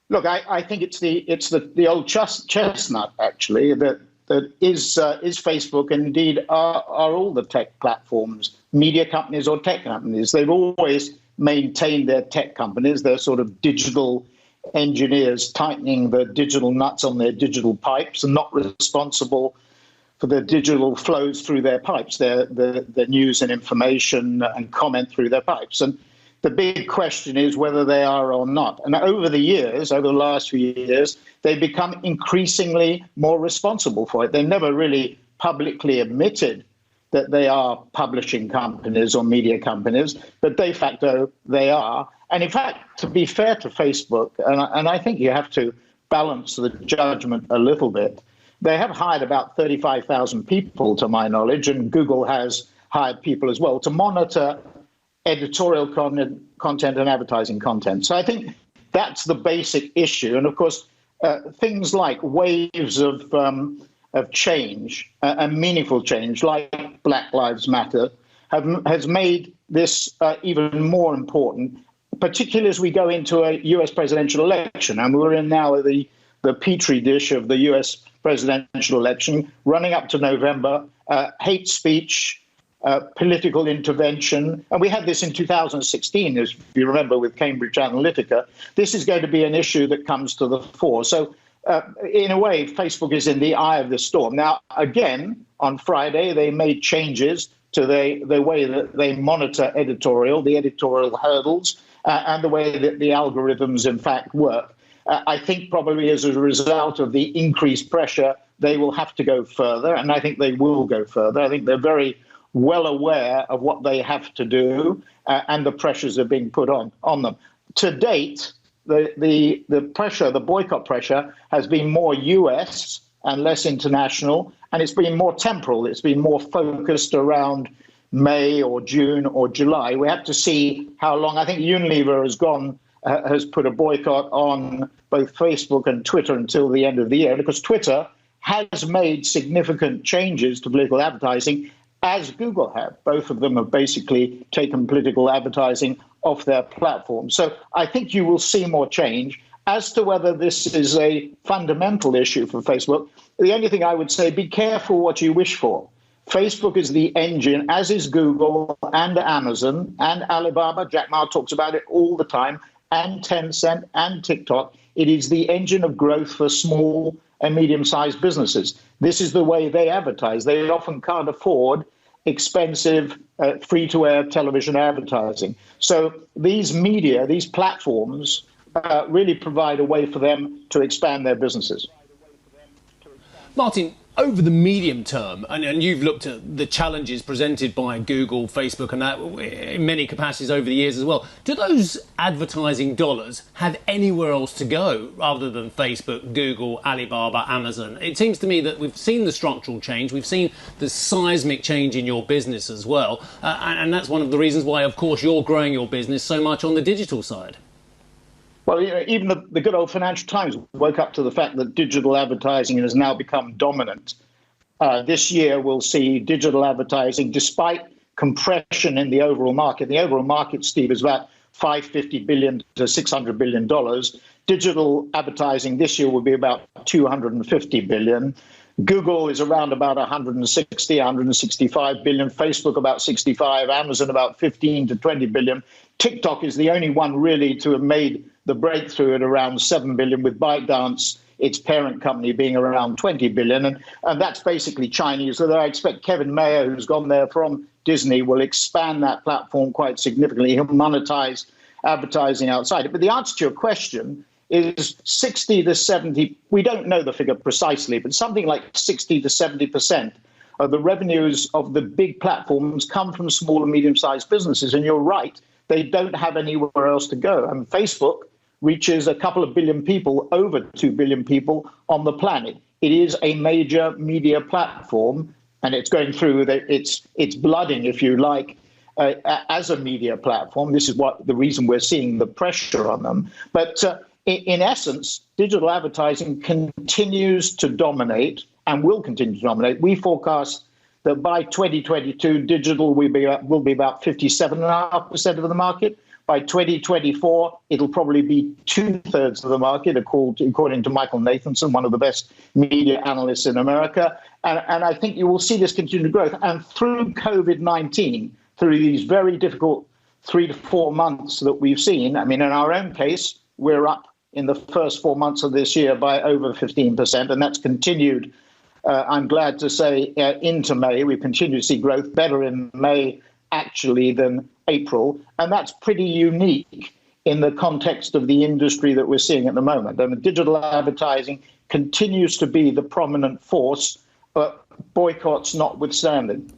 Look, I think it's the old chestnut actually that is Facebook, and indeed are all the tech platforms, media companies or tech companies. They've always maintained their tech companies, their sort of digital engineers tightening the digital nuts on their digital pipes and not responsible for the digital flows through their pipes, the news and information and comment through their pipes. And the big question is whether they are or not. And over the last few years, they've become increasingly more responsible for it. They never really publicly admitted that they are publishing companies or media companies, but de facto they are. And in fact, to be fair to Facebook, and I think you have to balance the judgment a little bit, they have hired about 35,000 people, to my knowledge, and Google has hired people as well to monitor editorial content and advertising content. So I think that's the basic issue. And of course, things like waves of change and meaningful change, like Black Lives Matter, has made this even more important, particularly as we go into a US presidential election. And we're in now the petri dish of the US presidential election, running up to November, hate speech, political intervention. And we had this in 2016, as you remember, with Cambridge Analytica. This is going to be an issue that comes to the fore. So in a way, Facebook is in the eye of the storm. Now, again, on Friday, they made changes to the way that they monitor the editorial hurdles, and the way that the algorithms, in fact, work. I think probably as a result of the increased pressure, they will have to go further, and I think they will go further. I think they're very well aware of what they have to do, and the pressures are being put on them. To date, the pressure, the boycott pressure, has been more US and less international, and it's been more temporal. It's been more focused around May or June or July. We have to see how long. I think Unilever has put a boycott on both Facebook and Twitter until the end of the year, because Twitter has made significant changes to political advertising, as Google have. Both of them have basically taken political advertising off their platform. So I think you will see more change. As to whether this is a fundamental issue for Facebook, the only thing I would say, be careful what you wish for. Facebook is the engine, as is Google and Amazon and Alibaba. Jack Ma talks about it all the time, and Tencent and TikTok. It is the engine of growth for small and medium-sized businesses. This is the way they advertise. They often can't afford expensive free-to-air television advertising. So these media, these platforms, really provide a way for them to expand their businesses. Martin, over the medium term, and you've looked at the challenges presented by Google, Facebook, and that in many capacities over the years as well, do those advertising dollars have anywhere else to go rather than Facebook, Google, Alibaba, Amazon? It seems to me that we've seen the structural change, we've seen the seismic change in your business as well, and that's one of the reasons why, of course, you're growing your business so much on the digital side. Well, even the good old Financial Times woke up to the fact that digital advertising has now become dominant. This year, we'll see digital advertising, despite compression in the overall market. The overall market, Steve, is about $550 billion to $600 billion. Digital advertising this year will be about $250 billion. Google is around about 165 billion, Facebook about 65, Amazon about 15 to 20 billion. TikTok is the only one really to have made the breakthrough at around 7 billion, with ByteDance, its parent company, being around 20 billion. And that's basically Chinese. So I expect Kevin Mayer, who's gone there from Disney, will expand that platform quite significantly. He'll monetize advertising outside it. But the answer to your question is 60 to 70, we don't know the figure precisely, but something like 60 to 70% of the revenues of the big platforms come from small and medium-sized businesses. And you're right, they don't have anywhere else to go. And Facebook reaches a couple of billion people, over 2 billion people on the planet. It is a major media platform, and it's going through its blooding, if you like, as a media platform. This is the reason we're seeing the pressure on them. But in essence, digital advertising continues to dominate and will continue to dominate. We forecast that by 2022, digital will be about 57.5% of the market. By 2024, it'll probably be 2/3 of the market, according to Michael Nathanson, one of the best media analysts in America. And I think you will see this continued growth. And through COVID-19, through these very difficult 3 to 4 months that we've seen, I mean, in our own case, we're up in the first 4 months of this year by over 15%, and that's continued, I'm glad to say, into May. We continue to see growth better in May, actually, than April, and that's pretty unique in the context of the industry that we're seeing at the moment. And digital advertising continues to be the prominent force, but boycotts notwithstanding.